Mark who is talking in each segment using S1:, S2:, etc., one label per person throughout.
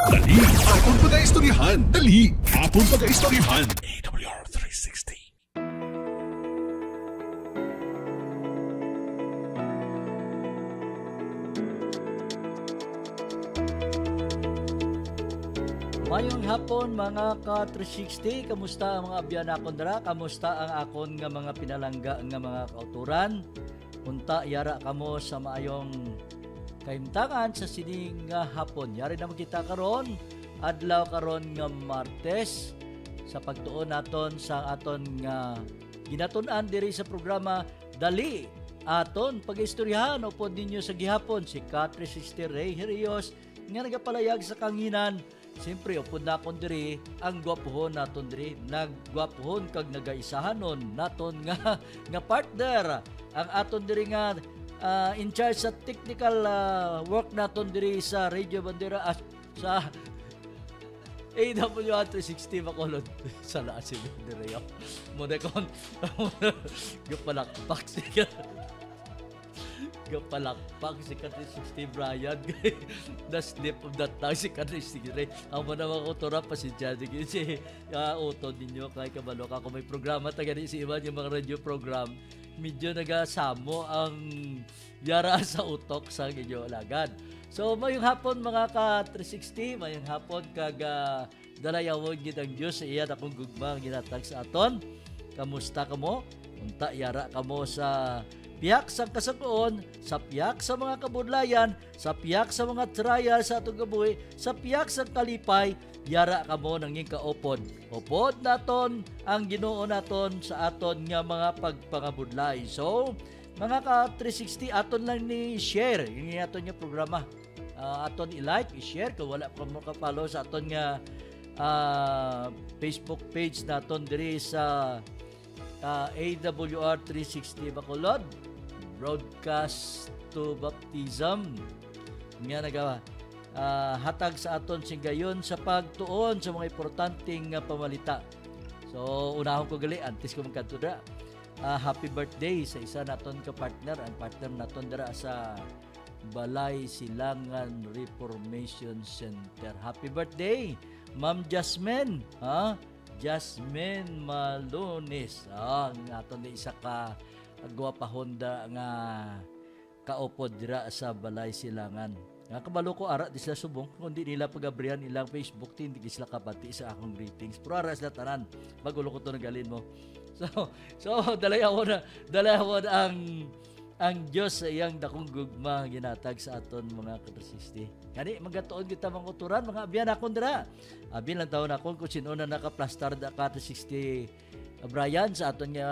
S1: Dali, hapon pag-aistoryahan. Dali, hapon pag-aistoryahan. AWR 360.
S2: Mayong hapon mga ka-360, kamusta ang mga abyan akon dara? Kamusta ang akon nga mga pinalangga nga mga kauturan? Unta yara kamo sa maayong kaimtangan sa sining nga hapon. Yari naman kita karon, adlaw karon nga Martes, sa pagtuon naton sa aton nga ginatun-an diri sa programa Dali aton pag-istoryahan upod ninyo sa gihapon si ka-360 Ray Herios nga nagapalayag sa kanginan. Siyempre, upod na akong diri, ang gwapohon naton diri, naggwapohon kag nagaisahanon naton nga partner. Ang aton diri nga in charge sa technical work naton diri sa Radio Bandera sa AWR 360 Bacolod. Sa laasin diri yo. Modekon. Gapalakpak siya. Gapalakpak si Ka-360 Brian. The slip of that tongue si Ka-360. Ang manawang utora pa si Jaddy. Kasi uto ninyo kay kabalo ka. Kung may programa tagani si Ivan yung mga radio program, medyo nagasamo ang yara sa utok sa inyo alagad. So mayong hapon mga Ka-360, mayong hapon kag dalayawon gid ang Dios sa iya akong gugmang ginatag sa aton. Kamusta kamo? Unta yara kamo sa piyak sa kasapuon, sa piyak sa mga kabudlayan, sa piyak sa mga trial sa atong gabuhi, sa piyak sa kalipay, yara kamo nanging kaupod. Upod naton ang Ginoo naton sa aton nga mga pagpangabudlay. So, mga ka-360 aton lang ni share yung aton nga programa. Aton i-like, i-share kung wala pa mo ka-follow sa aton nga Facebook page naton diri sa AWR 360 Bacolod, broadcast to baptism nga nagawa hatag sa aton sigayon sa pagtuon sa mga importanteng pamalita. So unahon ko gali antes ko magkadto dira. Happy birthday sa isa naton ka partner, ang partner naton dira sa Balay Silangan Reformation Center. Happy birthday Ma'am Jasmine, Jasmine Malones. Ang aton ni isa ka gwapa Honda nga kaupod dira sa Balay Silangan. Nga kabalo ko ara di sila subong kundi nila pagabrihan ilang Facebook hindi sila kabati sa akong greetings. Pero ara sila tanan bagulo ko to nagalin mo. So dalayawon ang Dios sa iyang dakong gugma ginatag sa aton mga ka-360. Kani magatuon kita mga uturan mga abyan akon dira. Abi lang taon akon kung sino na naka-plaster da ka-360 Brian sa aton nga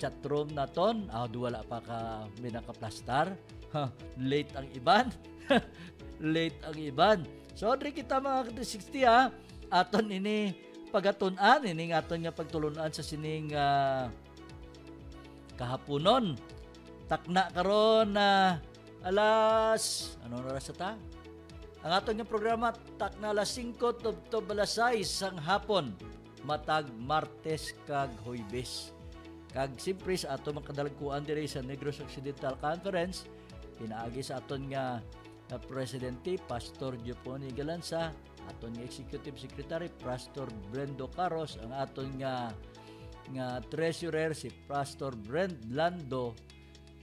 S2: chat room naton. Wala pa ka may naka-plaster. Late ang iban. Late ang iban. So diri kita mga ka-360 aton ini pagatun-an ini aton nga pagtulunan sa sining kahaponon. Takna karon na alas anong oras ta? Ang aton nga programa takna alas 5 to alas 6 sang hapon matag Martes kag Huwebes. Kag siyempre sa aton makadalagkuan diri sa Negros Occidental Conference pinaagi sa aton nga presidente Pastor Joponi Galanza, aton nga executive secretary Pastor Brendo Carros, ang aton nga treasurer si Pastor Brent Lando,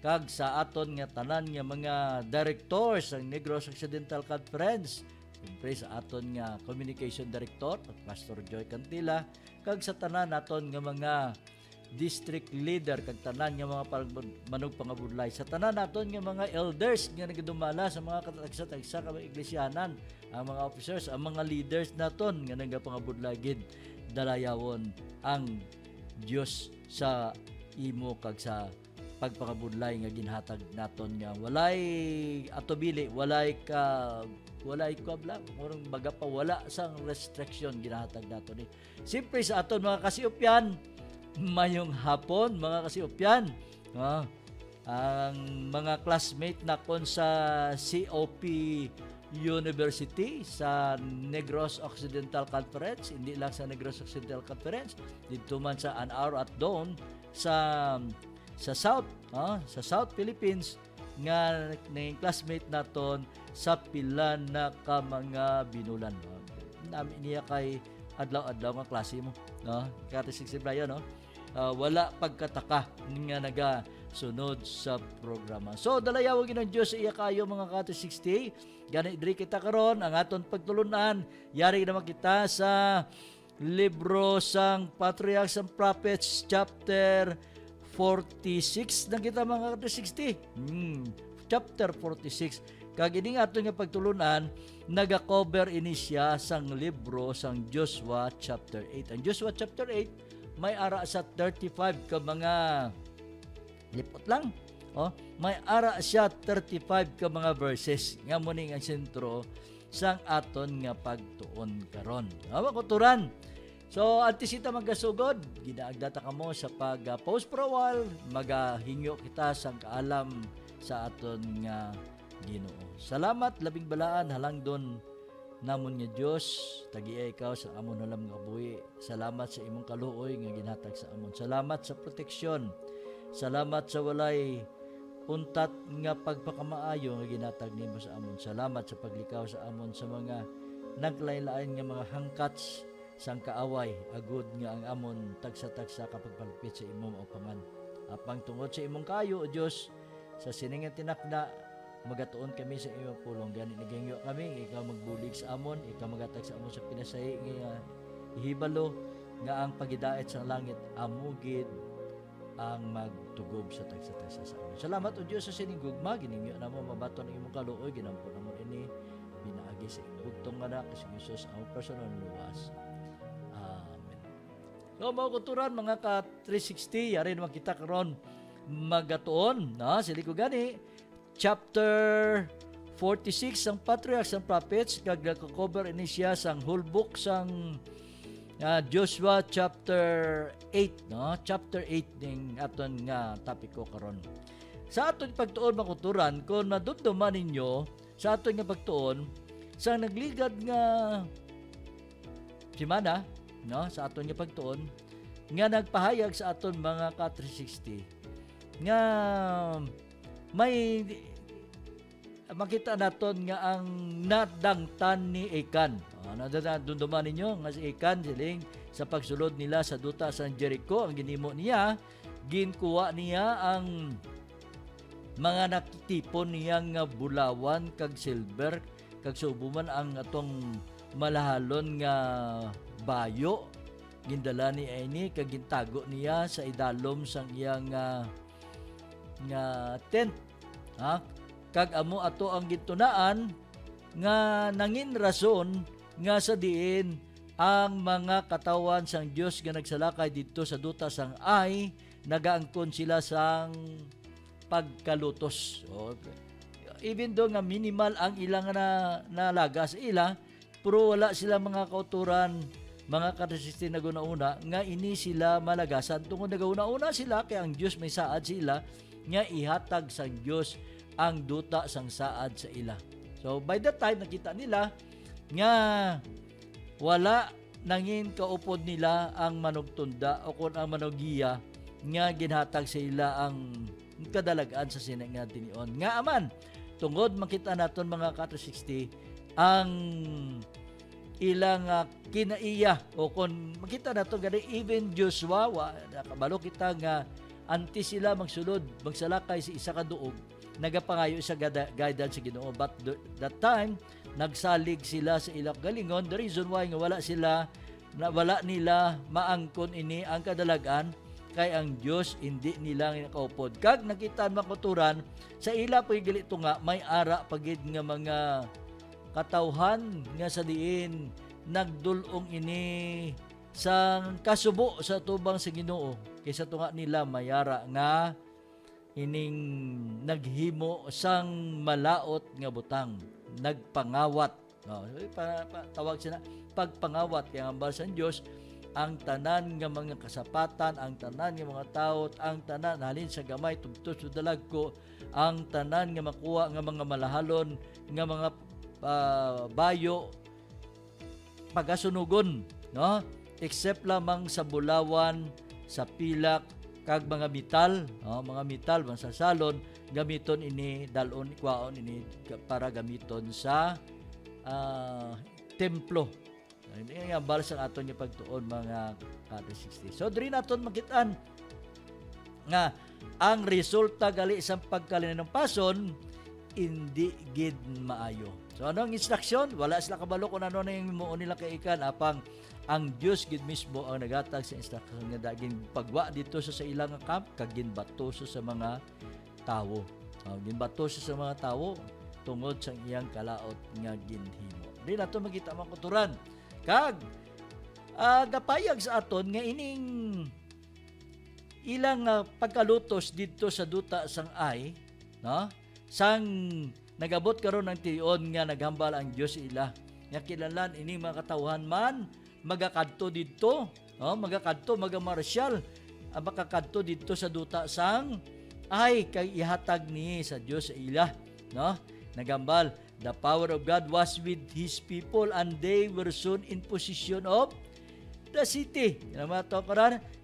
S2: kag sa aton nga tanan nga mga directors ng Negros Occidental Conference, siyempre sa aton nga communication director Pastor Joy Cantila, kag sa tanan naton nga mga district leader kag tanan nga mga manog pangabudlay, sa tanan naton nga mga elders nga nagadumala sa mga katagsa-tagsa ka iglesyanan, ang mga officers, ang mga leaders naton nga nagapangabudlay gid dalayawon ang Dios sa imo kag sa pagpangabudlay nga ginhatag naton nga walay atubili, walay kabla, murong baga pa wala sang restriction ginhatag naton ni. Siyempre sa aton mga kasiupyan, mayong hapon mga kasiupyan, ang mga classmate nakon sa COP University sa Negros Occidental Conference, hindi lang sa Negros Occidental Conference, dito man sa An Hour at Dawn sa South Philippines, nga ning classmate naton sa pila na ka mga binulan. Nami niya kay adlaw-adlaw nga klase mo, no? Kati 60 Brian, no? Wala pagkataka nga naga sunod sa programa. So dalayawon ng Dios sa iya kayo mga kati 60. Gani diri kita karon ang aton pagtulunan. Yari naman kita sa libro sang Patriarchs and Prophets chapter 46 na kita mga kati 60. Chapter 46. Kag ini aton nga pagtulunan naga-cover ini siya sang libro sang Joshua chapter 8. Ang Joshua chapter 8 may ara sa 35 ka mga lipot lang. May ara siya 35 ka mga verses nga muning ang sentro sang aton nga pagtuon karon. Makuturan. So antisita magasugod, ginaagdata kamo sa pag-pause for a while, magahingyo kita sang kaalam sa aton nga Ginoo. Salamat labing balaan halangdon namon nga Dios, tagiay ikaw sa amon halam nga buhi. Salamat sa imong kaluoy nga ginhatag sa amon. Salamat sa proteksyon. Salamat sa walay untat nga pagpakamaayo nga ginatag nimo sa amon. Salamat sa paglikaw sa amon sa mga naglain-lain nga mga hangkats sang kaaway, agud nga ang amon tagsa-tagsa kapag palpit sa imong opangan. Apang tungod sa imong kayo, O Dios, sa siningan tinakda, magatuon kami sa imong pulong. Gani nagingyo kami, ikaw magbulig sa amon, ikaw magatag sa amon sa pinasay nga ihibalo nga ang pagidait sa langit amugid ang magtugob sa tagsa-tagsa sa amon. Salamat O Dios sa sining gugma, giningyo namo mabaton ang imong kaluoy, ginampon namo ini binaagi sa imong bugtong anak si Jesus ang personal luwas. Amen. So mga kuturan, mga ka-360, yari naman kita karon magatuon, na sili ko gani chapter 46 sang Patriarchs and Prophets, kag nako-cover ini siya sang whole book sang Joshua chapter 8, no? Chapter 8 ning aton nga topiko karon. Sa aton pagtuon makuturan, kung nadumduman ninyo sa aton nga pagtuon sa nagligad nga semana, no? Sa aton nga pagtuon nga nagpahayag sa aton mga ka-360 nga may makita naton nga ang nadangtan ni Achan. Nadumduman ninyo nga si Achan siling sa pagsulod nila sa duta sa Jericho, ang ginimo niya, ginkuha niya ang mga nakitipon niyang bulawan kag silver kag subuman ang atong malahalon nga bayo, gindala ni ini kag gintago niya sa idalom sang iyang nga tent, ha? Kag amo ato ang gitunaan nga nangin rason nga sa diin ang mga katawan sang Dios nga nagsalakay dito sa duta sang ay nagaangkon sila sang pagkalutos. So, even though nga minimal ang ilang nalagas ila, pero wala sila mga kauturan, mga ka-360 na guna-una nga ini sila malagasan tungod nagauna-una sila kay ang Dios may saad sila nga ihatag sang Dios ang duta sang saad sa ila. So by that time nakita nila nga wala nangin kaupod nila ang manugtunda o kun ang manugiya nga ginhatag sa ila ang kadalagan sa sinay nga tinion. Nga aman tungod makita naton mga ka-360 ang ilang kinaiya o kun makita naton gani even Joshua nakabalo kita nga anti sila magsulod magsalakay sa isa ka duog nagapangayo sa guidance sa Ginoo, but that time nagsalig sila sa ilang galingon. The reason why nga wala nila maangkon ini ang kadalagan kay ang Dios hindi nila nakaupod. Kag nakita makuturan sa ila pagili nga may ara pagid nga mga katawhan nga sa diin nagdulong ini sa kasubo sa tubang sa Ginoo kaysa tunga nila mayara nga ining naghimo sang malaot nga butang, nagpangawat. Tawag siya na pagpangawat kaya ang basan Dios ang tanan nga mga kasapatan, ang tanan nga mga taot, ang tanan halin sa gamay tubtos sa dalagko, ang tanan nga makuha nga mga malahalon nga mga bayo pagasunugon, no? Except lamang sa bulawan, sa pilak kag mga metal, mga metal, mga salon gamiton ini dalon kwaon ini para gamiton sa templo. Ini ang balas ang aton yung pagtuon mga ka-360. So diri naton makitaan nga ang resulta gali isang pagkalinampason hindi gid maayo. So ano ang instruction? Wala sila kabalo kung ano na yung muon nila kaikan apang ang Dios gid mismo ang nagatag sa instruction nga daging pagwa dito sa ilang camp kag ginbato sa mga tawo. Ginbato sa mga tawo tungod sa iyang kalaot nga ginhimo. Di nato makita mga kuturan. Kag gapayag sa aton nga ining ilang pagkalutos dito sa duta sang ay, no? Sang nagabot karon ng tion nga naghambal ang Dios ila. Nga kilanlan ini mga katawhan man magakadto dito, no? Magakadto magamarsyal, makakadto dito sa duta sang ay kay ihatag ni sa Dios ila, no? Nagambal, the power of God was with His people and they were soon in possession of the city.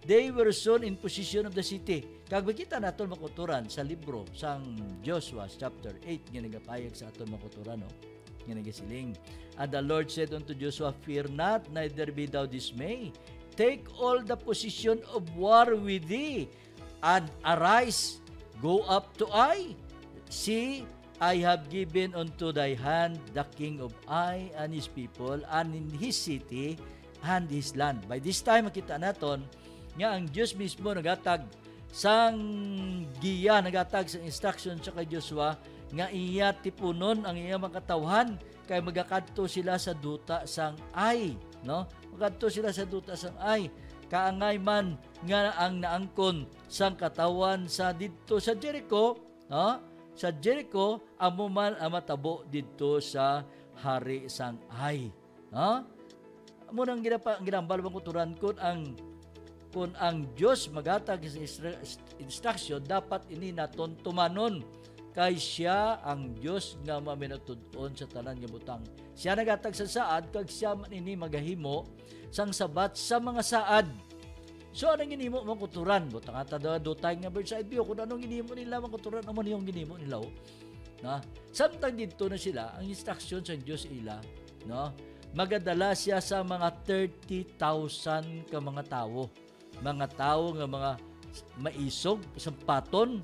S2: They were soon in possession of the city. Kag makita naton makuturan sa libro sang Joshua chapter 8 nga nagapayag sa aton makuturan, no? Nga nagasiling. And the Lord said unto Joshua, fear not, neither be thou dismayed. Take all the position of war with thee, and arise, go up to Ai. See, I have given unto thy hand the king of Ai and his people, and in his city, and his land. By this time, makita naton nga ang Diyos mismo nagatag sang giya, nagatag sa instruction sa kay Joshua nga iya tipunon ang iya mga katawhan kay magakadto sila sa duta sang Ai, no? Magakadto sila sa duta sang Ai. Kaangay man nga ang naangkon sang katawan sa didto sa Jericho, no? Sa Jericho amo man ang matabo didto sa hari sang Ai, no? Amo nang ginambal bang kuturan kun ang Dios magatag sa instruction dapat ini naton tumanon kay siya ang Dios nga maminutud-on sa tanan nga butang. Siya nagatag sa saad kag siya man ini magahimo sang sabat sa mga saad. So anong ginimo mga kuturan? Butang ata dutay nga bird side view kung anong ginimo nila mga kuturan, amo yung ginimo nila, na samtang dito na sila ang instruction sa Dios ila, no? Magadala siya sa mga 30,000 ka mga tao nga mga maisog isang paton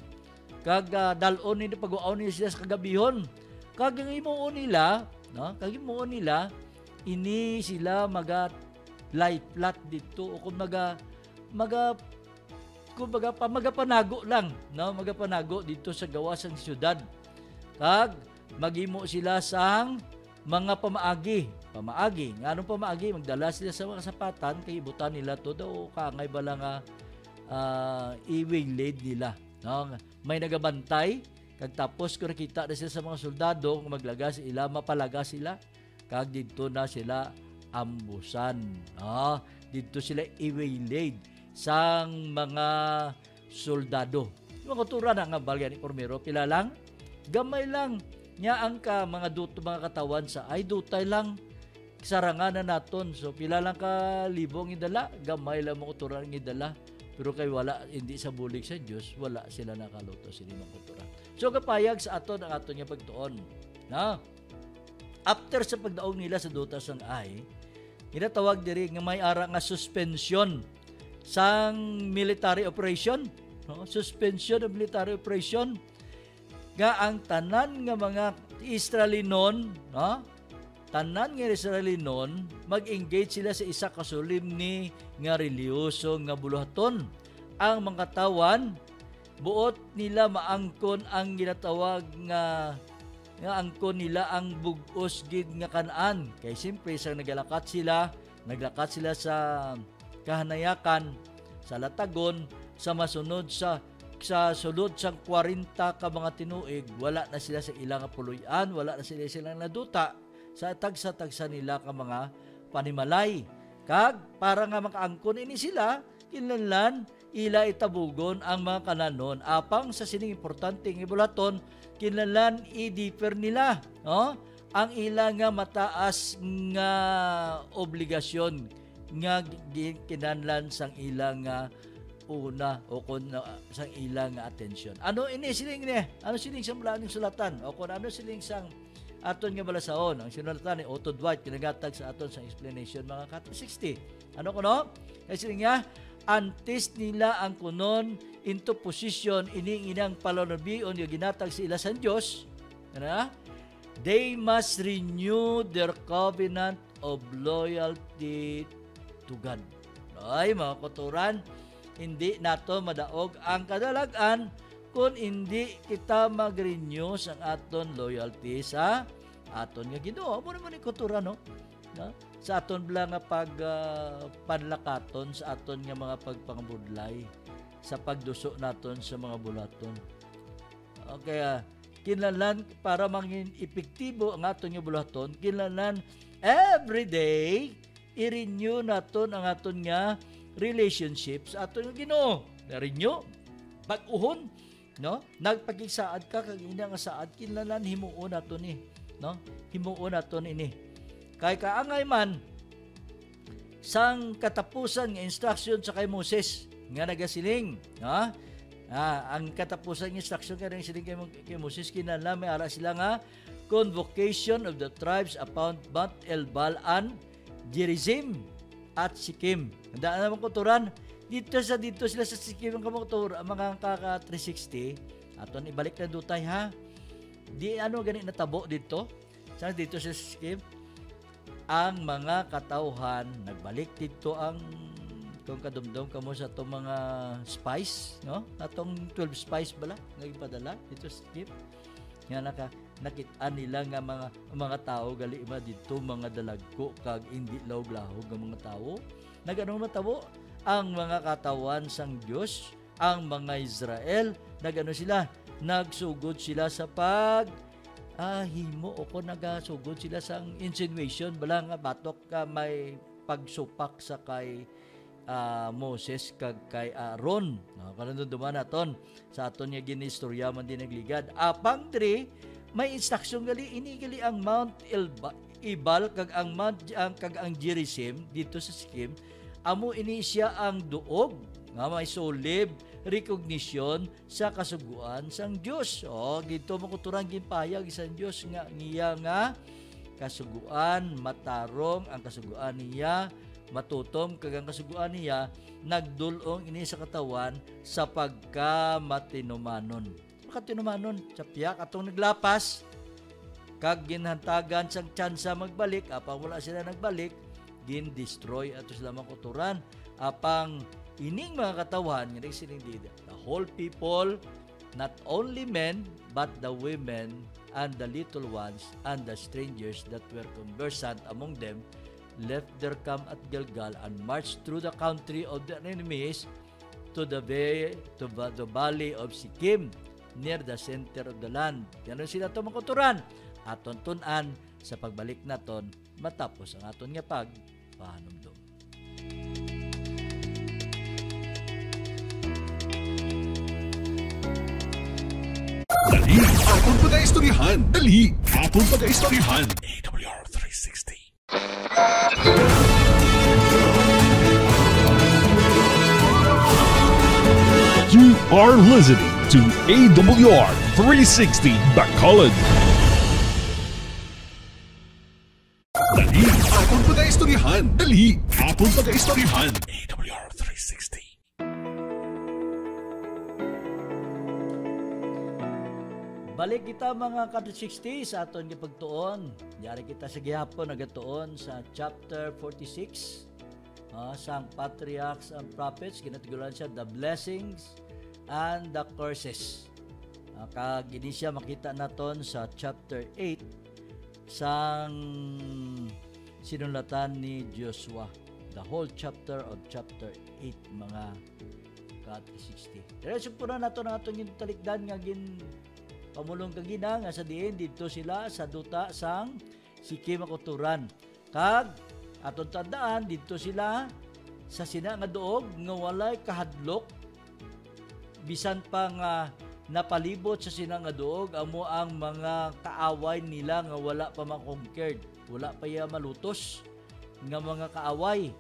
S2: kag dalon ni pag-uaw ni sila sa kagabihon kag himuon nila, no? Kag himuon nila ini sila lie flat dito o magapanago lang, no? Magapanago dito sa gawas ng siyudad kag maghimo sila sang mga pamaagi. Nganong pamaagi? Magdala sila sa mga sapatan kay ibutan nila to daw kaangay bala nga i-waylaid nila, no? May nagabantay kag tapos kung nakita na sila sa mga soldado maglagas sila, mapalaga sila kag dito na sila ambusan, no? Dito sila i-waylaid sang mga soldado. Mga kutura na nga balya ni Pormero, pila lang? Gamay lang. Nya ang mga katawan sa ay dutay lang sarangan na naton. So pila lang ka libong idala, gamay lang mo kutura ng idala. Pero kay wala, hindi sa bulig sa Diyos, wala sila nakaluto sila mga kutura. So kapayag sa aton ang aton nga pagtuon. Na? After sa pagdaog nila sa duta sang ay, ginatawag diri nga may ara nga suspension sang military operation, no? Suspension of military operation nga ang tanan nga mga Israelinon, no? Tanan nga Israelinon mag-engage sila sa isa ka solemne nga reliyoso nga buluhaton. Ang mga katawan buot nila maangkon ang ginatawag nga angkon nila ang bugos gid nga Kanaan. Kay siyempre sa naglakat sila sa kahanayakan, sa latagon, sa masunod sa sulod sa 40 ka mga tinuig, wala na sila sa ilang puluyan, wala na sila naduta sa tagsa-tagsa nila ka mga panimalay. Kag para nga makaangkon ini sila, kinahanglan ila itabugon ang mga kananon apang sa sining importante nga ibulaton, kinahanglan i-differ nila, no? Ang ila nga mataas nga obligasyon nga kinahanglan sang ilang una o kung sang ilang nga atensyon. Ano ini siling ni? Ano siling sa mula ning sulatan? O kung ano siling sang aton nga balasaon? Ang sinulatan ni Otto Dwight kinagatag sa aton sang explanation mga kat 60. Ano kuno? Kay siling niya, antes nila ang kunon into position ining inang palanobion nga ginatag sa ila sa Dios. Ano? They must renew their covenant of loyalty to God. Ay, mga kuturan, hindi nato madaog ang kadalagan kung hindi kita mag-renew sa aton loyalty sa aton nga Ginoo. Mo naman yung kuturan, no? Sa aton bala nga panlakaton, sa aton nga mga pagpangabudlay, sa pagduso naton sa mga bulaton. Okay, kinahanglan para mangin epektibo ang aton nga bulaton, kinahanglan every day i-renew naton ang aton nga relationships aton nga Ginoo. Na-renew, bag-uhon, no? Nagpagigsaad ka kag ina nga saad kinahanglan himuon naton ni, no? Himuon naton ini. Kay kaangay man sang katapusan nga instruction sa kay Moses nga nagasiling, no? Ang katapusan ng instruction kay siling kay Moses kinahanglan may ara sila nga convocation of the tribes upon Mount Ebal and Gerizim at Sikkim. Handa naman kuturan dito sila sa Sikkim ang kamotor mga kaka 360 aton ibalik na dutay ha. Di ano gani natabo dito. Sa dito sa Sikkim ang mga katauhan nagbalik dito ang kung kadumdum kamo sa itong mga spice, no? Atong 12 spice bala nga ipadala dito sa Sikkim. Nga nakita nila nga mga tao gali ima dito mga dalagko kag indi lawog-lahog nga mga tao. Naganong natabo ang mga katawan sang Dios, ang mga Israel, nagano sila, nagsugod sila sa himo o kung nagasugod sila sa insinuation bala nga batok ka may pagsupak sa kay Moses kag kay Aaron. Kanang duman naton sa aton nga ginistorya man din nagligad. Apang 3 may instruction gali inigali ang Mount Ebal kag ang Gerizim dito sa Sikkim. Amo ini siya ang duog nga may solid recognition sa kasuguan sang Dios. Dito makuturang ginpayag isang Dios nga niya nga kasuguan matarong ang kasuguan niya matutom kag ang kasuguan niya nagdulong ini sa katawan sa pagkamatinumanon. Makatinumanon sa piyak atong naglapas kag ginhantagan sang tsansa magbalik apang wala sila nagbalik gin-destroy ato sila makuturan apang ining mga katawan nga siling dida the whole people not only men but the women and the little ones and the strangers that were conversant among them left their camp at Gilgal and marched through the country of the enemies to the valley of Sikkim near the center of the land. Ganon sila ito makuturan. Aton tunan sa pagbalik naton matapos ang aton nga pagpahanumdum.
S1: Dali, aton pag-aistoryahan. Dali, aton pag-aistoryahan. AWR 360.
S3: You are listening to AWR 360 Bacolod.
S1: Dali, aton pag-aistoryahan. Dali, aton pag-aistoryahan. AWR 360.
S2: Balik kita mga ka-360 sa aton nga pagtuon. Yari kita sa gihapon nagatuon sa chapter 46. Sang patriarchs and prophets, ginatigulan siya the blessings and the curses. Kag ini siya makita naton sa chapter 8 sang sinulatan ni Joshua. The whole chapter of chapter 8 mga ka-360. Diretso po na nato na aton yung talikdan nga pamulong kagina nga sa diin dito sila sa duta sang Sikkim makuturan. Kag aton tandaan dito sila sa sina nga duog nga walay kahadlok bisan pa nga napalibot sa sina nga duog amo ang mga kaaway nila nga wala pa ma-conquered, wala pa ya malutos nga mga kaaway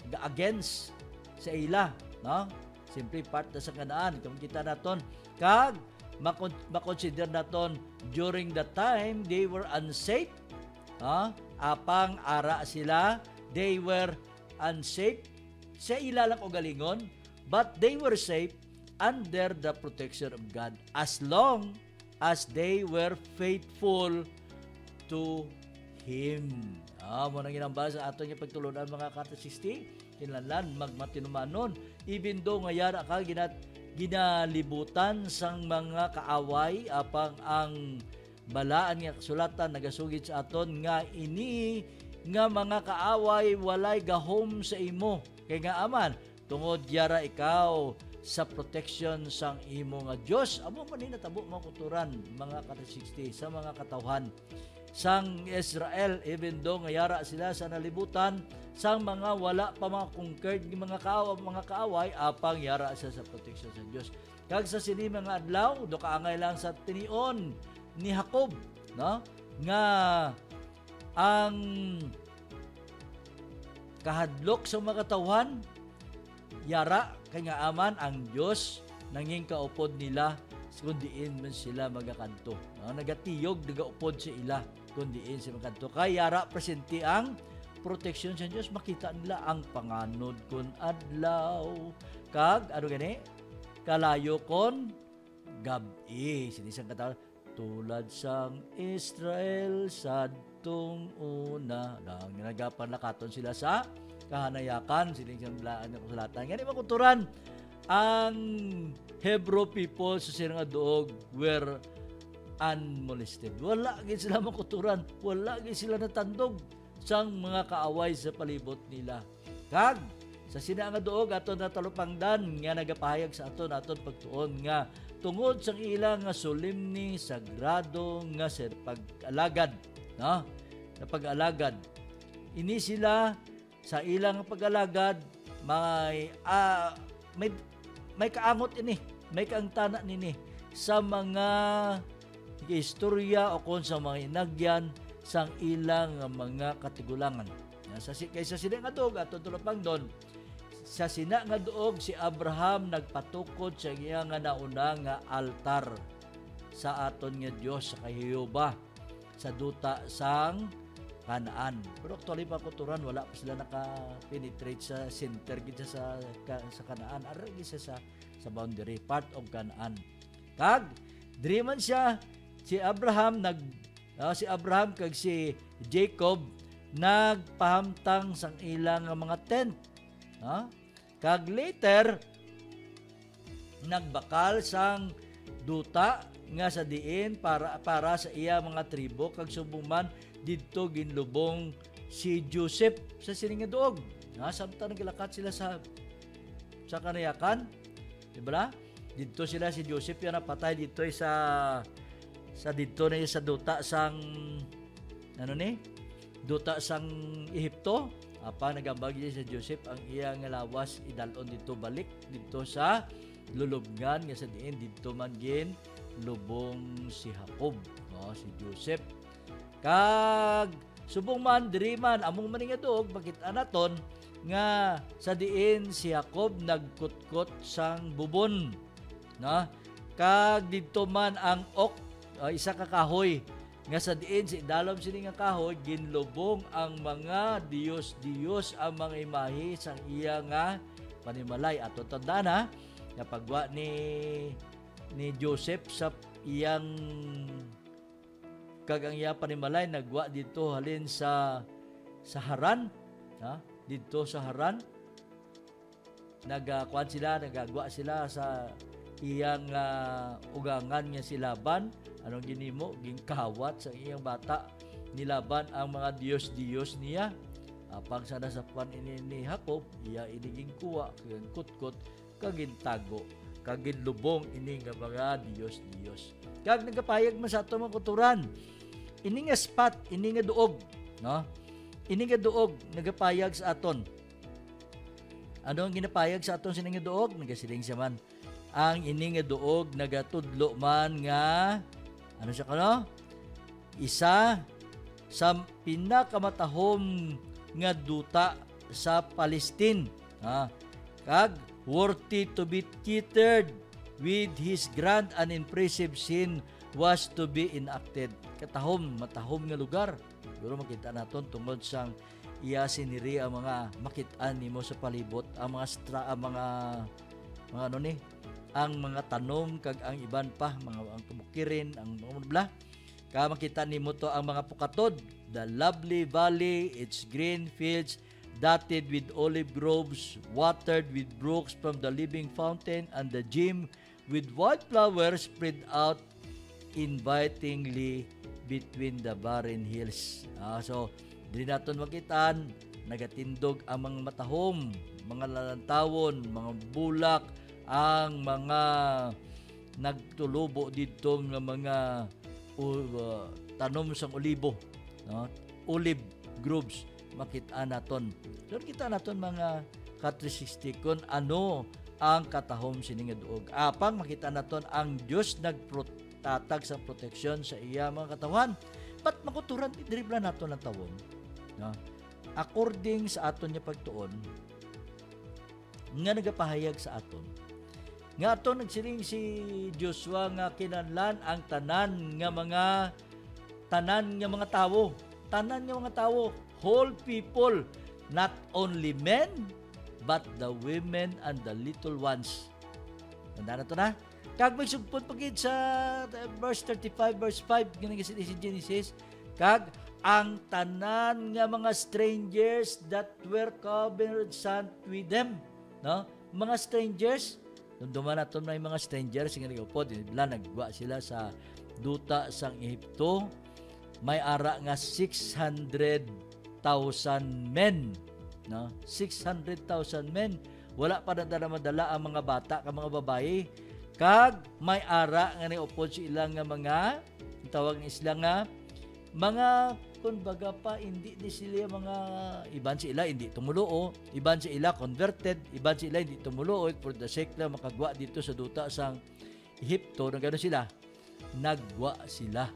S2: nga against sa ila, no? Simply part na sa Kanaan. Kung kita naton, kag makonsider naton during the time they were unsafe, apang ara sila, they were unsafe sa ilalang ugalingon, but they were safe under the protection of God as long as they were faithful to Him. Muna ginambal sa ato niya pagtulunan mga kata 60, kinlanlan magmatinumanon, even though ngayara ka ginalibutan sang mga kaaway, apang ang balaan nga kasulatan nagasugid sa aton nga ini nga mga kaaway walay gahom sa imo, kay nga aman tungod yara ikaw sa protection sang imo nga Dios. Amo man ni natabo makuturan mga kata 60 sa mga katawhan sang Israel, even though ngayara sila sa nalibutan sang mga wala pa mga conquered mga kaaway, apang yara siya sa protection sa Dios. Kag sa sini mga adlaw do kaangay lang sa tinion ni Jacob, no, nga ang kahadlok sa mga katawhan yara kay nga aman ang Dios nanging kaupod nila kundiin man sila magakanto, nagatiyog nagaupod sa ila kundiin sa magakanto, kay yara presente ang protection sa Dios, makita nila ang panganod kun adlaw kag ano gani kalayo kon gabi. Sinisang katawhan tulad sang Israel sadtong una, nang nagapan lakaton sila sa kahanayakan, sinisang laan ng kasulatan. Ngani makuturan ang Hebrew people sa silang aduog were unmolested. Wala gid sila makuturan, wala gid sila natandog sang mga kaaway sa palibot nila. Kag sa sina nga duog aton natalupangdan nga nagapahayag sa aton pagtuon nga tungod sang ilang nga solemne sagrado nga pag-alagad, no? Na pag-alagad. Ini sila sa ilang pag-alagad may kaangot ini, may kaangtana nini sa mga istorya o kung sa mga inagyan sang ilang mga katigulangan. Kaysa sila nga duog aton tulapang doon, sa sina nga duog si Abraham nagpatukod sa iya nga nauna nga altar sa aton nga Dios sa kay Jehova sa duta sang Kanaan. Pero actually pakuturan wala pa sila naka-penetrate sa center gid sa Kanaan, ara gid sa boundary part of Kanaan. Kag diri man siya si Abraham kag si Jacob nagpahamtang sang ilang mga tent. Kag later nagbakal sang duta nga sa diin para sa iya mga tribo, kag subuman didto ginlubong si Joseph sa sining nga duog. Samtang naglakat sila sa kanayakan, di ba? Didto sila si Joseph yan napatay dito sa dito na sa duta sang duta sang Ehipto. Apa nagambag sa Joseph ang iya nga lawas idalon dito balik dito sa lulubngan nga sa diin dito man gin lubong si Jacob, si Joseph. Kag subong man diri man among maning duog makita naton nga sa diin si Jacob nagkutkot sang bubon, kag didto man ang ok, isa ka kahoy nga sa diin si dalom sini nga kahoy ginlubong ang mga Diyos ang mga imahe sang iya nga panimalay. Ato tandaan nga pagwa ni Joseph sa iyang kag ang iya panimalay nagwa dito halin sa Haran, dito sa Haran nagagwa sila sa iyang ugangan nga si Laban. Anong ginimo? Gingkawat sa iyang bata ni Laban ang mga Diyos niya. Apang sana sa pan ni Jacob, iya iniging kuwa, kaging kutkot, kaging tago, kaging lubong ini nga mga Diyos. Kag nagapayag man sa ato mga kuturan, ini nga spot, ini nga duog, ini nga duog nagapayag sa aton. Ano ang ginapayag sa aton sining nga duog? Nagasiling siya man. Ang ini nga duog nagatudlo man nga isa sa pinakamatahom nga duta sa Palestine. kag worthy to be teetered with his grand and impressive scene was to be enacted. Matahom nga lugar. Siguro makita naton tungod sang iya siniri ang mga makitaan nimo sa palibot, ang mga ano ni, ang mga tanom kag ang iban pa, ang kabukirin, ang bla. Ka makita nimo to ang mga pukatod, the lovely valley, its green fields dotted with olive groves, watered with brooks from the living fountain, and the gym with wildflowers spread out invitingly between the barren hills. So, di naton makitaan, nagatindog ang mga matahom, mga lalantawon, mga bulak, ang mga nagtulubo dito ng mga tanom sang olibo, no? Olive groves makita naton. So kita naton mga ka-360 kun ano ang katahom sining duog. Apang makita naton ang Dios nagprotatag sa proteksyon sa iya mga katawan. But makuturan dribla naton ang tawon, no? According sa aton nya pagtuon nga nagapahayag sa aton nga aton nagsiling si Joshua nga kinahanglan ang tanan nga mga tawo, whole people, not only men but the women and the little ones. Tanda na to na. Kag may sugpot pagid sa verse 35 verse 5 ganang si Genesis, kag ang tanan nga mga strangers that were covered sand with them, no? Mga strangers, duman naton na yung mga strangers nga nagupod, nagwa sila sa duta sang Ehipto. May ara nga 600,000 men, no? 600,000 men. Wala pa madala ang mga bata ka mga babae. Kag may ara nga niupod sila nga mga tawag ni sila nga mga kumbaga pa hindi ni sila mga iban sila hindi tumulo, iban sila converted, iban sila hindi tumulo for the sake lang makagwa dito sa duta sang Ehipto. Nagano sila? Nagwa sila.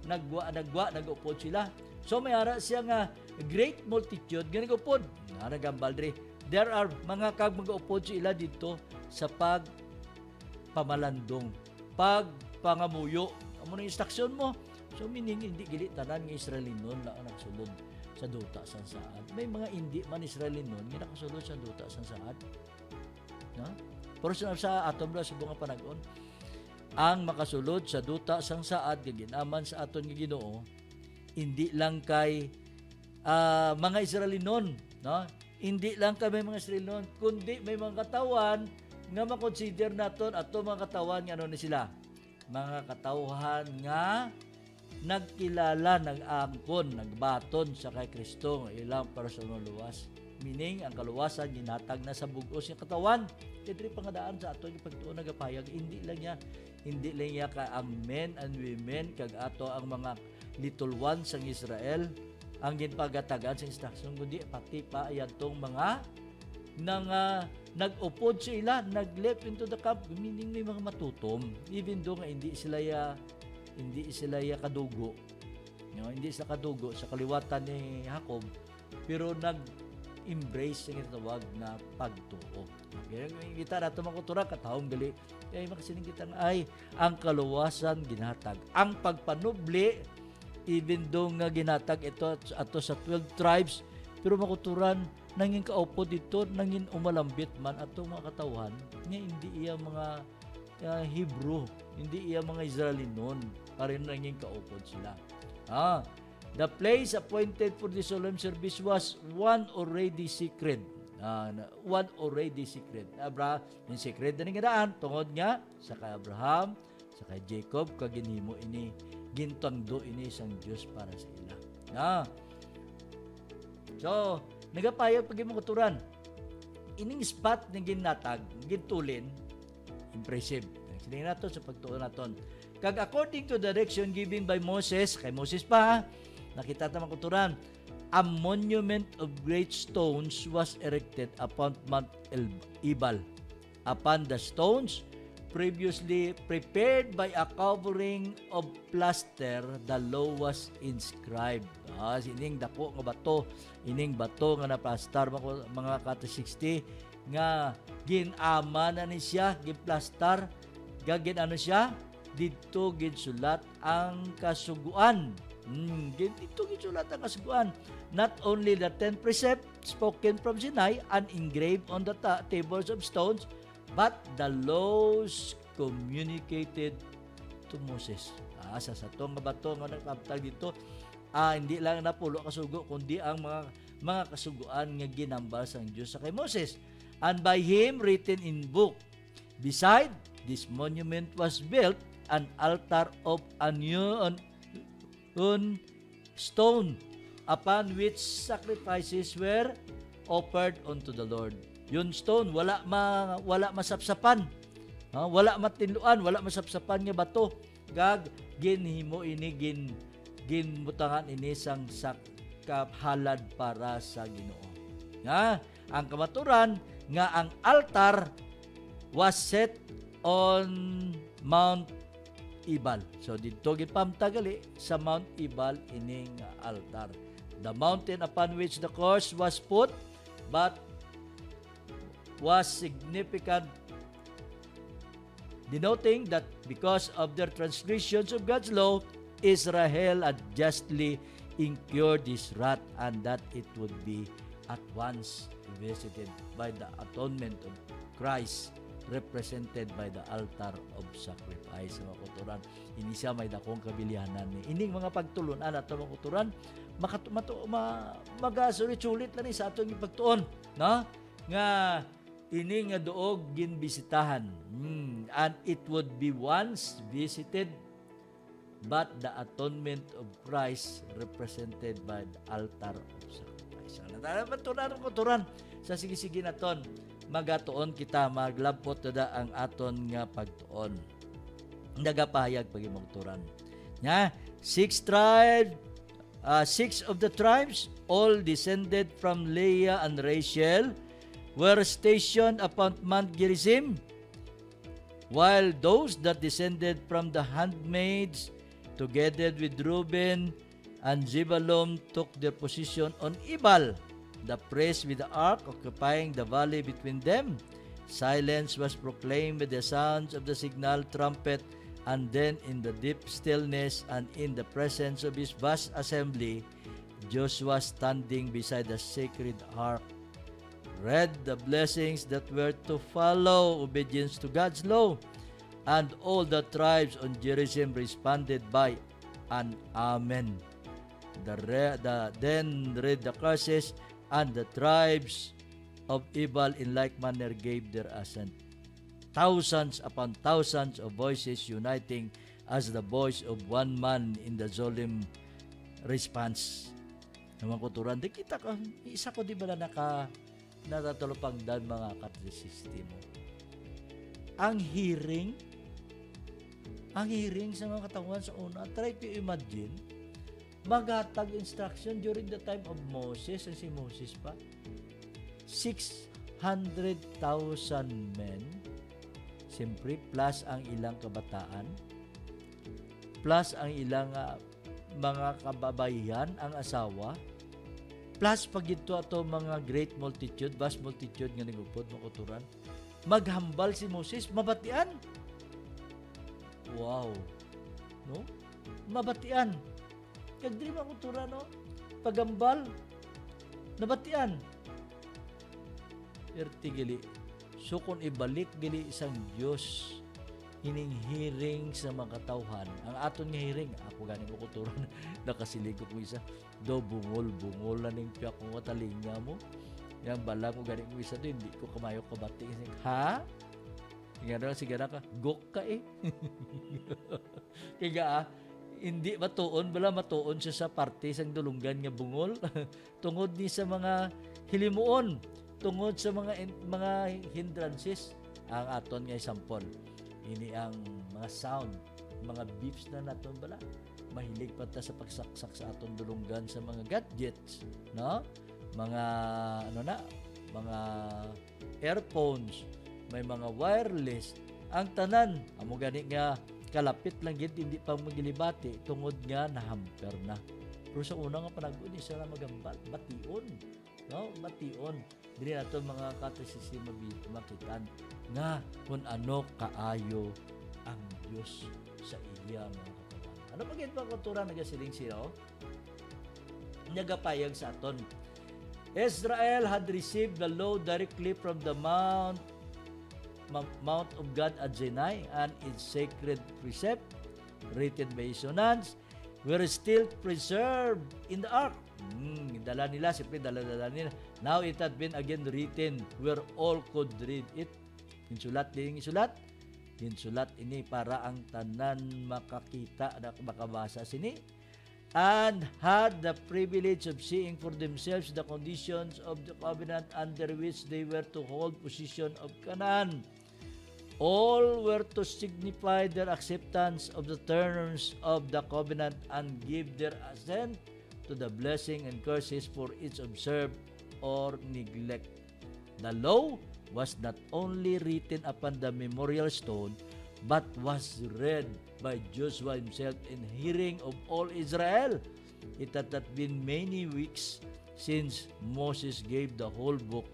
S2: Nagupod sila. So may ara siya nga great multitude nga nagupod. Nagambal diri. There are mga kag mag-upod sila dito sa pagpamalandong, pagpangamuyo. Amo na instruction mo. So meaning hindi gili tanan nga Israelinon na nagsulod sa duta sang saad. May mga hindi man Israelinon nga nakasulod sa duta sang saad. No? Pero sa aton bla sa bunga panag-on, ang makasulod sa duta sang saad nga ginaman sa aton nga Ginoo, hindi lang kay mga Israelinon, no? Hindi lang kay may mga Israelinon, kundi may mga katawan nga makonsider naton ato mga katawan nga ano ni sila. Mga katawhan nga nagkilala, nag-angkon, nagbaton sa kay Kristo ng ilang personal luwas. Meaning, ang kaluwasan ginatag na sa bugos ng katawan. Dito pangadaan sa ato yung pagtuon nagapayag, hindi lang niya ka ang men and women, kag ato ang mga little ones ng Israel, ang ginpagatagan sa instruction, kundi pati pa ayatong mga nag-upod sila, nag-left into the camp, meaning may mga matutom, even though nga hindi sila kadugo, hindi sila kadugo sa kaliwatan ni Jacob, pero nag-embrace yung tawag na pagtuo. Okay, kita nato makutura katawang gali, kaya makasining kita ay ang kaluwasan ginatag, ang pagpanubli, even though nga ginatag ito ato sa 12 tribes, pero makuturan nanging kaupo dito, nanging umalambit man atong mga katawan nga hindi iya mga Hebrew, hindi iya mga Israelinon, parin nanging kaupod sila. The place appointed for the solemn service was one already secret. Abraham, yung secret na nga daan, tungod nga sa kay Abraham, sa kay Jacob, kaginhimo ini, gintando ini isang Diyos para sa ila. So, nagapayag pag yung kuturan. Ining spot na ginatag, gintulin, impressive. Sige nato sa pagtuon naton. Kag according to direction given by Moses, kay Moses pa, nakita ta kuturan, a monument of great stones was erected upon Mount Ebal. Upon the stones, previously prepared by a covering of plaster, the law was inscribed. Ining dako nga bato, ining bato nga naplastar mga kata-60 nga ginama na ni siya, giplastar, gagin ano siya, dito ginsulat ang kasuguan. Dito ginsulat ang kasuguan. Not only the 10 precepts spoken from Sinai and engraved on the tables of stones, but the laws communicated to Moses. Sa satong bato nga nagpaptag dito, hindi lang napulo kasugo, kundi ang mga kasuguan nga ginambal sang Dios sa kay Moses. And by him written in book. Beside this monument was built an altar of onion stone, upon which sacrifices were offered unto the Lord. Yun stone, wala masapsapan. Wala matinluan, wala masapsapan nga bato. Ginhimo ini ginbutangan ini sang halad para sa Ginoo. Ang kamaturan nga ang altar was set on Mount Ebal. So dito gipamtagali sa Mount Ebal ining altar. The mountain upon which the cross was put, but was significant, denoting that because of their transgressions of God's law, Israel had justly incurred this wrath, and that it would be at once visited by the atonement of Christ, represented by the altar of sacrifice. Mga kuturan, ini siya may dakong kabilihanan ni ining mga pagtulunan ato mga kuturan, magasulit-sulit lang ni sa atong ipagtuon, no? Nga ini nga doog ginbisitahan, and it would be once visited, but the atonement of Christ represented by the altar of sacrifice. Patunan ko turan sa sige-sige naton, magatuon kita, maglabot tada ang aton nga pagtuon. Nagapahayag pagimong turan. Six of the tribes, all descended from Leah and Rachel, were stationed upon Mount Gerizim, while those that descended from the handmaids, together with Reuben and Zebulun, took their position on Ebal, the priest with the ark occupying the valley between them. Silence was proclaimed with the sounds of the signal trumpet, and then in the deep stillness and in the presence of his vast assembly, Joshua, standing beside the sacred ark, read the blessings that were to follow obedience to God's law, and all the tribes on Gerizim responded by an amen. Then read the curses, and the tribes of Ebal in like manner gave their assent. Thousands upon thousands of voices uniting as the voice of one man in the solemn response. Naman kuturan, di kita ka, isa ko di ba na natatulupangdan mga katrisistimo. Ang hearing sa mga katawan sa una, try to imagine, maghatag instruction during the time of Moses, and si Moses pa, 600,000 men, siyempre, plus ang ilang kabataan, plus ang ilang mga kababayan, ang asawa, plus pag ito ato mga great multitude, vast multitude nga nagupod, makuturan, maghambal si Moses, mabatian. Wow. No? Mabatian. Kag dili makuturan, no? Pagambal, nabatian. Ertigili. So kung ibalik gili isang Diyos, hining hearing sa mga katawhan, ang aton nga hearing, ako ganing makuturan, nakasiligot mo isa, do bungol na ning piyak mo talinga mo. Yang bala ko ganing mo isa din, hindi ko kamayo kabati. Ha? Sigara ka, gok ka eh. Kaya hindi matuon, bala matuon siya sa parte sang dulunggan nga bungol. Tungod ni sa mga hilimuon, tungod sa mga hindrances, ang aton nga sample. Ini ang mga sound, mga beeps na naton bala. Mahilig pa ta sa pagsaksak sa aton dulunggan sa mga gadgets, no? Mga mga earphones, may mga wireless, ang tanan amo gani nga kalapit lang gid, hindi pa magilibati tungod nga nahamper na. Pero sa una nga panagod, isa na magambal, bation. No? Bation. Dili na ito mga katasisi makitan nga kung ano kaayo ang Diyos sa iya mga katawan. Ano pa gitwa kultura nagasiling sila? Nagapayag sa aton. Israel had received the law directly from the Mount of God at Sinai, and its sacred precept, written by his sonants, were still preserved in the ark. Dala nila, siyempre dala nila. Now it had been again written where all could read it. Insulat ini para ang tanan makakita na makabasa sini, and had the privilege of seeing for themselves the conditions of the covenant under which they were to hold possession of Canaan. All were to signify their acceptance of the terms of the covenant and give their assent to the blessing and curses for each observed or neglect. The law was not only written upon the memorial stone, but was read by Joshua himself in hearing of all Israel. It had not been many weeks since Moses gave the whole book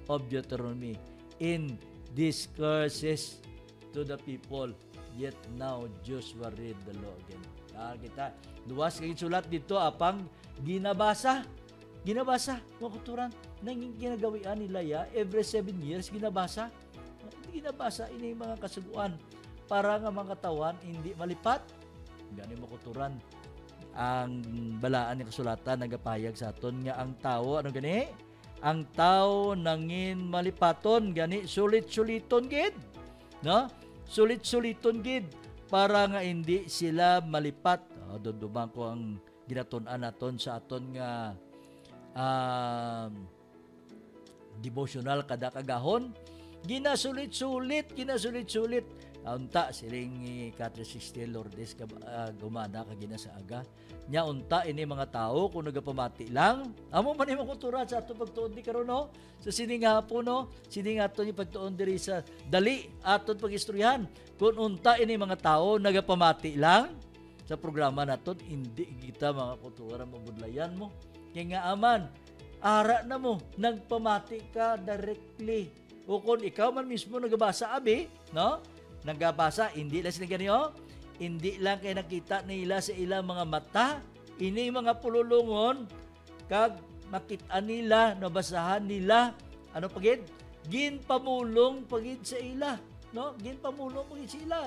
S2: of Deuteronomy in discourses to the people. Yet now Joshua read the law again. Kita, luwas kayong sulat dito apang ginabasa, mga kuturan, nang ginagawian nila every 7 years ginabasa ini mga kasuguan para nga mga katawan hindi malipat. Gani mo kuturan ang balaan ni kasulatan nagapayag sa aton nga ang tao ano gani, ang tao nangin malipaton gani sulit-suliton gid, no? Sulit-suliton gid para nga hindi sila malipat. Dudumang ko ang ginatun-an naton sa aton nga devotional kada kagahon, ginasulit-sulit. Unta siling Catherine Sixty Lourdes gumana kagina sa aga. Nya unta ini mga tao kung nagapamati lang. Amo man imong kultura sa ato pagtuon di karon no. Sa sininga po no, sininga ato ni pagtuon diri sa dali aton pagistoryahan. Kung unta ini mga tao nagapamati lang sa programa naton, hindi kita mga kultura mabudlayan mo. Kaya nga aman, ara na mo, nagpamati ka directly. O kung ikaw man mismo nagabasa abi, no? Nagabasa, hindi lang sila ganyo, hindi lang kayo nakita nila sa ilang mga mata, ini mga pululungon, kag makita nila, nabasahan nila, ano pagid? Ginpamulong pagid sa ila, no? Ginpamulong pagid sa ila.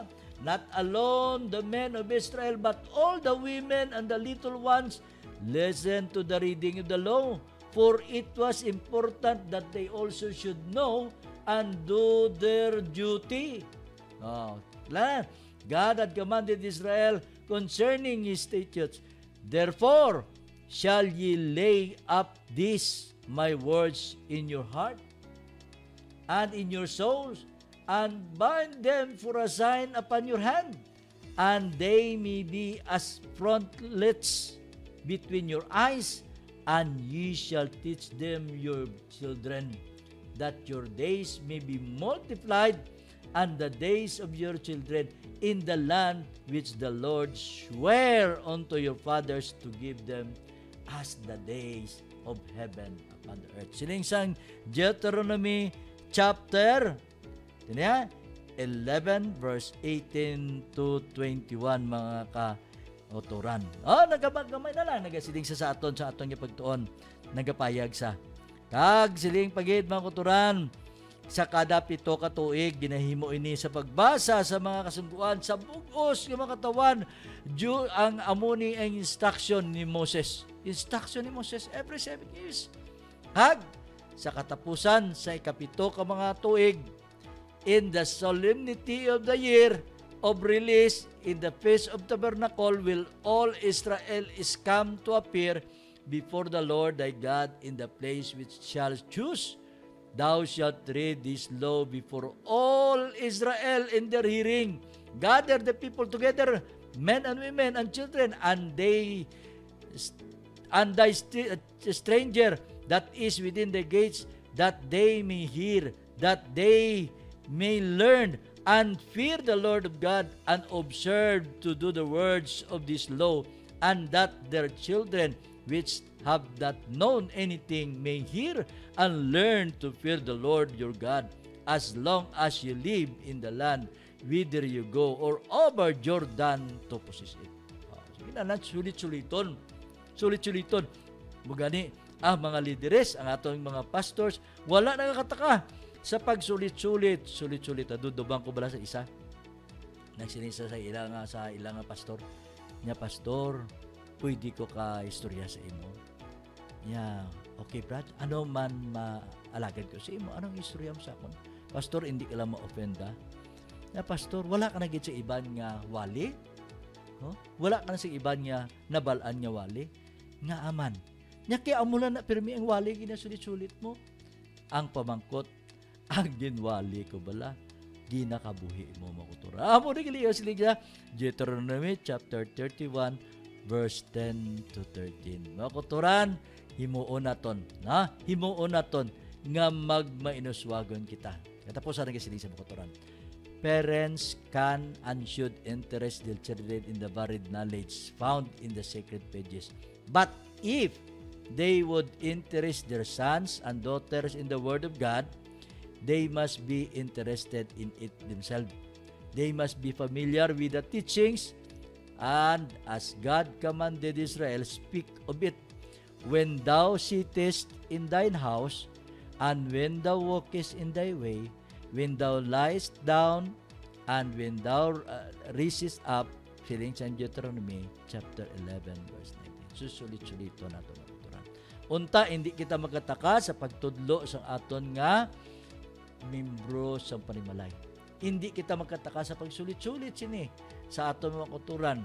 S2: Not alone the men of Israel, but all the women and the little ones listen to the reading of the law, for it was important that they also should know and do their duty. God had commanded Israel concerning his statutes. Therefore, shall ye lay up these my words in your heart and in your souls, and bind them for a sign upon your hand, and they may be as frontlets between your eyes, and ye shall teach them your children, that your days may be multiplied, and the days of your children in the land which the Lord sware unto your fathers to give them as the days of heaven upon the earth. Silingsang Deuteronomy chapter 11 verse 18 to 21 mga ka-otoran. Nagagamay na lang, nagasiling sa aton yung pagtuon, nagapayag sa. Kag siling pagid mga kotoran, sa kada 7 ka tuig ginahimo ini sa pagbasa sa mga kasungguan sa bugos ng mga katawan ang amuni ang instruction ni Moses. Instruction ni Moses every 7 years. Hag sa katapusan sa 7 ka mga tuig, in the solemnity of the year of release, in the feast of tabernacle, will all Israel is come to appear before the Lord thy God in the place which shall choose. Thou shalt read this law before all Israel in their hearing. Gather the people together, men and women and children, and thy stranger that is within the gates, that they may hear, that they may learn and fear the Lord of God, and observe to do the words of this law, and that their children which have not known anything may hear and learn to fear the Lord your God, as long as you live in the land whither you go, or over Jordan to possess it. Sige na, sulit-suliton. Sulit-suliton. Mugani, mga lideres, ang atong mga pastors, wala nakakataka sa pagsulit-sulit. Sulit-sulit. Dudubang ko bala sa isa. Nagsinisa sa ilang pastor. Nya, pastor, pwede ko ka istorya sa imo. Nya, okay Brad, ano man maalagad ko sa imo? Anong istorya mo sa akon? Pastor, hindi ka lang ma-offenda. Nya, pastor, wala ka na gid sa iban nga wali? Wala ka na sa iban nga nabalaan nga wali? Nga aman. Nya, kaya amula na pirmi ang wali ginasulit-sulit mo. Ang pamangkot, ang ginwali ko bala, ginakabuhi mo makutura. Amo na kiliyo sila Deuteronomy chapter 31 verse 10 to 13. Makuturan, himuon naton, himuon naton nga magmainuswagon kita. Katapusan na kisiling sa makuturan. Parents can and should interest their children in the varied knowledge found in the sacred pages. But if they would interest their sons and daughters in the Word of God, they must be interested in it themselves. They must be familiar with the teachings, and as God commanded Israel, speak of it. When thou sittest in thine house, and when thou walkest in thy way, when thou liest down, and when thou risest up, feeling sa Deuteronomy chapter 11 verse 19. Susulit-sulito na ito. Unta, hindi kita magkataka sa pagtudlo sa aton nga membro sa panimalay. Hindi kita magkataka sa pagsulit-sulit sini sa aton mga kuturan.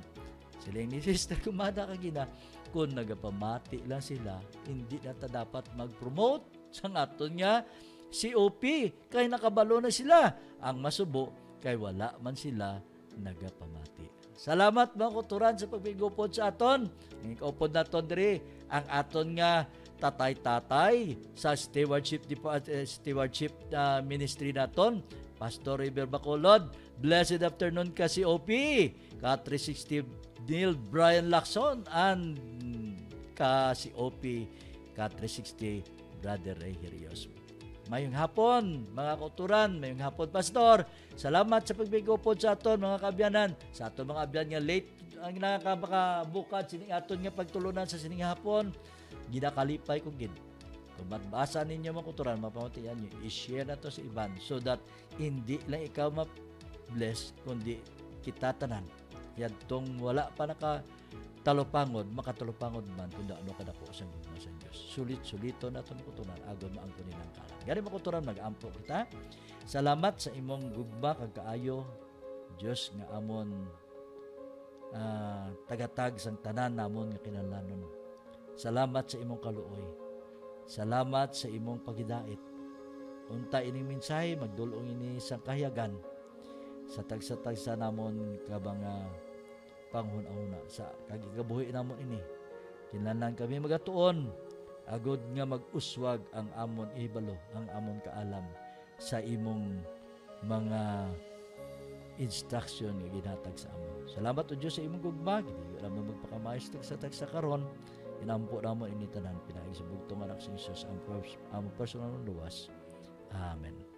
S2: Siling ni Sister Kumada kagina, kung nagapamati lang sila, hindi na ta dapat mag-promote sa aton nga COP. Kay nakabalo na sila. Ang masubo, kay wala man sila nagapamati. Salamat mga kuturan sa pagbigupod sa aton. Ngikupod naton diri ang aton nga tatay-tatay sa stewardship ministry naton, Pastor River Bacolod. Blessed afternoon ka COP, ka 360 Neil Brian Lacson, and ka COP ka 360 Brother Ray Hirios. Mayong hapon, mga kuturan, mayong hapon, Pastor. Salamat sa pagbigupod sa aton, mga kabyanan. Sa aton mga abyan nga late, ang nakabukad sining aton nga pagtulunan sa sining hapon, ginakalipay ko gid. Kung magbasa ninyo mga kuturan, mapamatian nyo, i-share na to sa iban so that hindi lang ikaw ma-bless, kundi kita tanan. Yan tong wala pa nakatalupangod, makatalupangod man kung ano kadako sa gugma sa Diyos. Sulit-sulito na itong kuturan, agon maangkunin ang kalan. Gani mga kuturan, mag-ampo kita. Salamat sa imong gugma, kagkaayo, Diyos nga amon tagatag sang tanan namon nga kinahanglanon. Salamat sa imong kaluoy. Salamat sa imong pagidait. Unta ining mensahe magdulong ini sa kahiyagan sa tagsa-tagsa namon kabang panghuna-una sa kagigabuhi namon ini. Kinahanglan kami magatuon agod nga mag-uswag ang amon ihibalo, ang amon kaalam sa imong mga instruction nga ginhatag sa amon. Salamat o Diyos sa imong gugma, gid alam mo magpakamaestro sa tagsa karon. Inampo namon ini tanan pinaagi sa bugtong anak sa Jesus ang personal luwas. Amen.